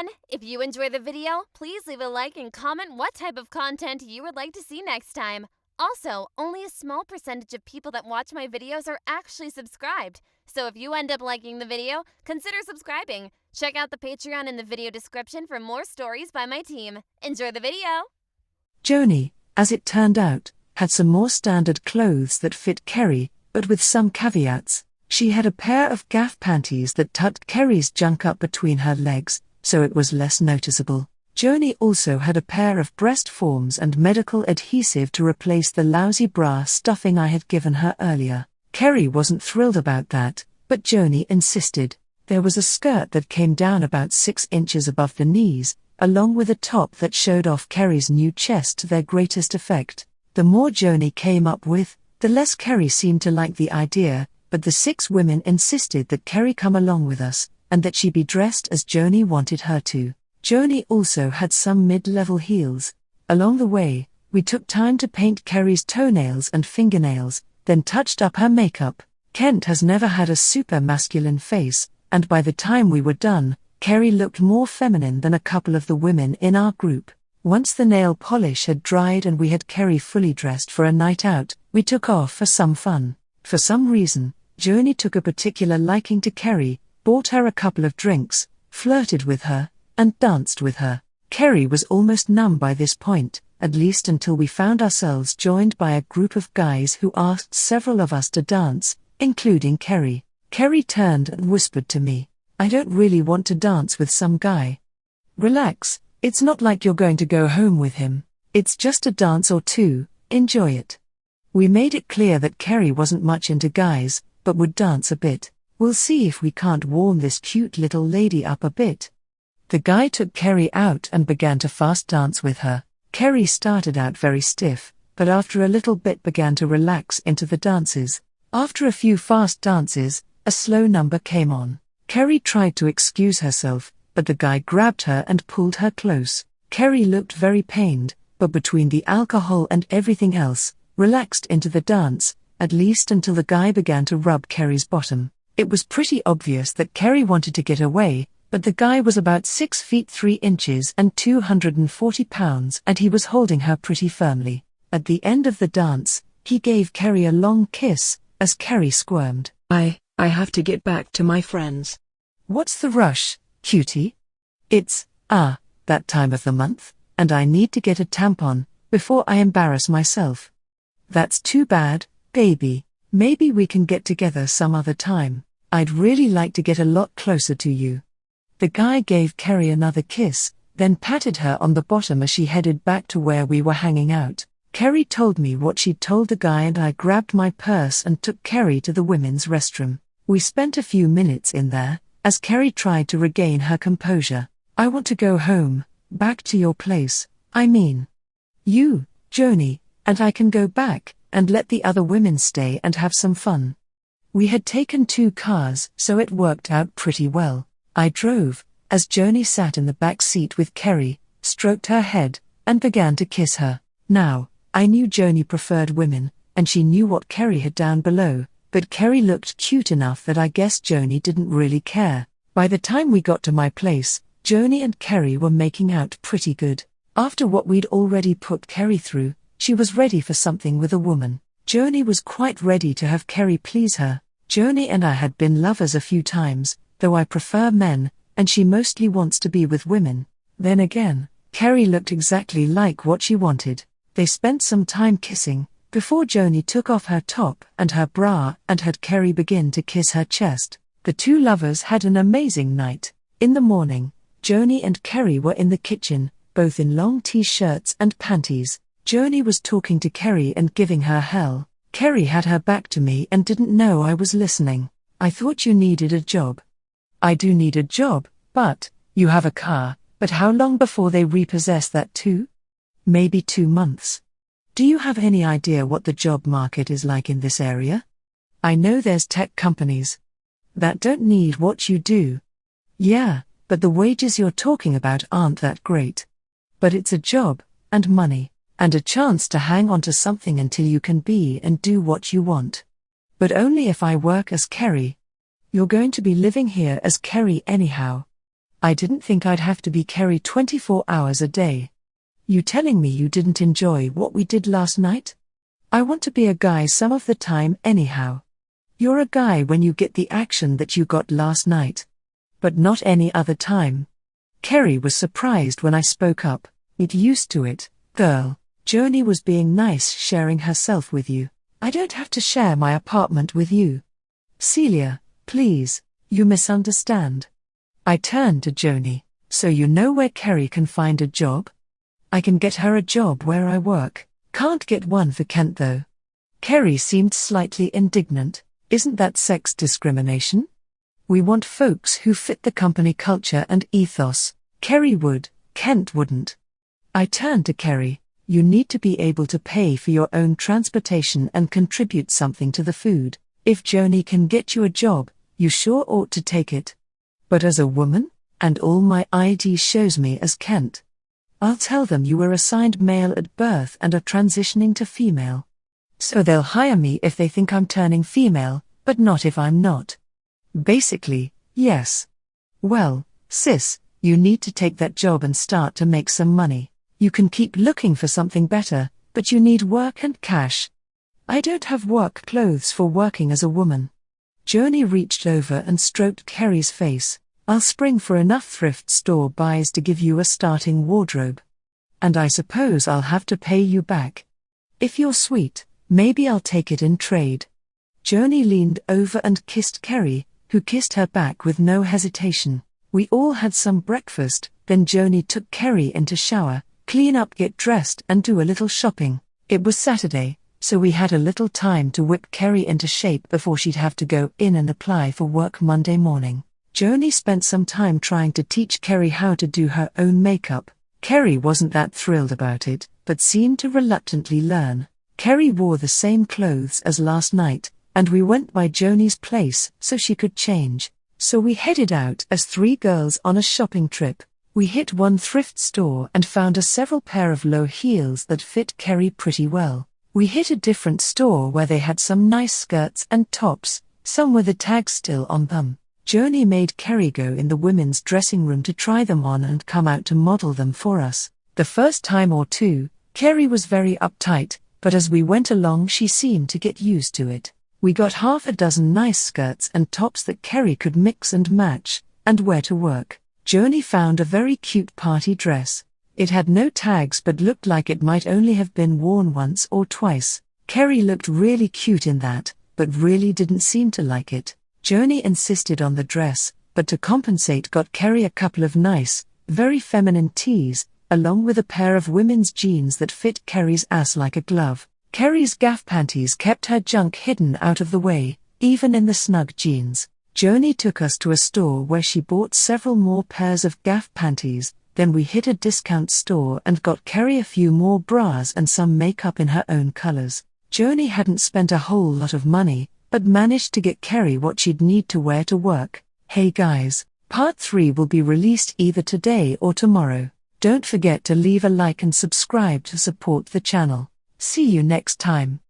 everyone! If you enjoy the video, please leave a like and comment what type of content you would like to see next time. Also, only a small percentage of people that watch my videos are actually subscribed. So if you end up liking the video, consider subscribing. Check out the Patreon in the video description for more stories by my team. Enjoy the video! Joni, as it turned out, had some more standard clothes that fit Kerry, but with some caveats. She had a pair of gaff panties that tucked Kerry's junk up between her legs, so it was less noticeable. Joni also had a pair of breast forms and medical adhesive to replace the lousy bra stuffing I had given her earlier. Kerry wasn't thrilled about that, but Joni insisted. There was a skirt that came down about 6 inches above the knees, along with a top that showed off Kerry's new chest to their greatest effect. The more Joni came up with, the less Kerry seemed to like the idea, but the 6 women insisted that Kerry come along with us, and that she be dressed as Joni wanted her to. Joni also had some mid-level heels. Along the way, we took time to paint Kerry's toenails and fingernails, then touched up her makeup. Kent has never had a super masculine face, and by the time we were done, Kerry looked more feminine than a couple of the women in our group. Once the nail polish had dried and we had Kerry fully dressed for a night out, we took off for some fun. For some reason, Joni took a particular liking to Kerry, bought her a couple of drinks, flirted with her, and danced with her. Kerry was almost numb by this point, at least until we found ourselves joined by a group of guys who asked several of us to dance, including Kerry. Kerry turned and whispered to me, "I don't really want to dance with some guy." "Relax, it's not like you're going to go home with him. It's just a dance or two, enjoy it." We made it clear that Kerry wasn't much into guys, but would dance a bit. "We'll see if we can't warm this cute little lady up a bit." The guy took Kerry out and began to fast dance with her. Kerry started out very stiff, but after a little bit began to relax into the dances. After a few fast dances, a slow number came on. Kerry tried to excuse herself, but the guy grabbed her and pulled her close. Kerry looked very pained, but between the alcohol and everything else, relaxed into the dance, at least until the guy began to rub Kerry's bottom. It was pretty obvious that Kerry wanted to get away, but the guy was about 6 feet 3 inches and 240 pounds, and he was holding her pretty firmly. At the end of the dance, he gave Kerry a long kiss, as Kerry squirmed. I have to get back to my friends." "What's the rush, cutie?" "It's, that time of the month, and I need to get a tampon, before I embarrass myself." "That's too bad, baby. Maybe we can get together some other time. I'd really like to get a lot closer to you." The guy gave Kerry another kiss, then patted her on the bottom as she headed back to where we were hanging out. Kerry told me what she'd told the guy and I grabbed my purse and took Kerry to the women's restroom. We spent a few minutes in there, as Kerry tried to regain her composure. "I want to go home, back to your place, I mean. You, Joni, and I can go back, and let the other women stay and have some fun." We had taken 2 cars, so it worked out pretty well. I drove, as Joni sat in the back seat with Kerry, stroked her head, and began to kiss her. Now, I knew Joni preferred women, and she knew what Kerry had down below, but Kerry looked cute enough that I guess Joni didn't really care. By the time we got to my place, Joni and Kerry were making out pretty good. After what we'd already put Kerry through, she was ready for something with a woman. Joni was quite ready to have Kerry please her. Joni and I had been lovers a few times, though I prefer men, and she mostly wants to be with women. Then again, Kerry looked exactly like what she wanted. They spent some time kissing, before Joni took off her top and her bra and had Kerry begin to kiss her chest. The 2 lovers had an amazing night. In the morning, Joni and Kerry were in the kitchen, both in long t-shirts and panties. Joni was talking to Kerry and giving her hell. Kerry had her back to me and didn't know I was listening. "I thought you needed a job." "I do need a job, but, you have a car, but how long before they repossess that too?" "Maybe 2 months. Do you have any idea what the job market is like in this area? I know there's tech companies that don't need what you do." "Yeah, but the wages you're talking about aren't that great. But it's a job, and money, and a chance to hang on to something until you can be and do what you want. But only if I work as Kerry. You're going to be living here as Kerry anyhow." I didn't think I'd have to be Kerry 24 hours a day. You telling me you didn't enjoy what we did last night? I want to be a guy some of the time anyhow. You're a guy when you get the action that you got last night. But not any other time. Kerry was surprised when I spoke up. Get used to it, girl. Joni was being nice, sharing herself with you. I don't have to share my apartment with you. Celia, please, you misunderstand. I turned to Joni. So you know where Kerry can find a job? I can get her a job where I work. Can't get one for Kent though. Kerry seemed slightly indignant. Isn't that sex discrimination? We want folks who fit the company culture and ethos. Kerry would, Kent wouldn't. I turned to Kerry. You need to be able to pay for your own transportation and contribute something to the food. If Joni can get you a job, you sure ought to take it. But as a woman, and all my ID shows me as Kent. I'll tell them you were assigned male at birth and are transitioning to female. So they'll hire me if they think I'm turning female, but not if I'm not. Basically, yes. Well, sis, you need to take that job and start to make some money. You can keep looking for something better, but you need work and cash. I don't have work clothes for working as a woman. Joni reached over and stroked Kerry's face. I'll spring for enough thrift store buys to give you a starting wardrobe. And I suppose I'll have to pay you back. If you're sweet, maybe I'll take it in trade. Joni leaned over and kissed Kerry, who kissed her back with no hesitation. We all had some breakfast, then Joni took Kerry into shower, clean up, get dressed and do a little shopping. It was Saturday, so we had a little time to whip Kerry into shape before she'd have to go in and apply for work Monday morning. Joni spent some time trying to teach Kerry how to do her own makeup. Kerry wasn't that thrilled about it, but seemed to reluctantly learn. Kerry wore the same clothes as last night, and we went by Joni's place so she could change. So we headed out as three girls on a shopping trip. We hit one thrift store and found several pair of low heels that fit Kerry pretty well. We hit a different store where they had some nice skirts and tops, some with the tags still on them. Joni made Kerry go in the women's dressing room to try them on and come out to model them for us. The first time or two, Kerry was very uptight, but as we went along she seemed to get used to it. We got half a dozen nice skirts and tops that Kerry could mix and match, and wear to work. Joni found a very cute party dress. It had no tags but looked like it might only have been worn once or twice. Kerry looked really cute in that, but really didn't seem to like it. Joni insisted on the dress, but to compensate got Kerry a couple of nice, very feminine tees, along with a pair of women's jeans that fit Kerry's ass like a glove. Kerry's gaff panties kept her junk hidden out of the way, even in the snug jeans. Joni took us to a store where she bought several more pairs of gaff panties, then we hit a discount store and got Kerry a few more bras and some makeup in her own colors. Joni hadn't spent a whole lot of money, but managed to get Kerry what she'd need to wear to work. Hey guys, part 3 will be released either today or tomorrow. Don't forget to leave a like and subscribe to support the channel. See you next time.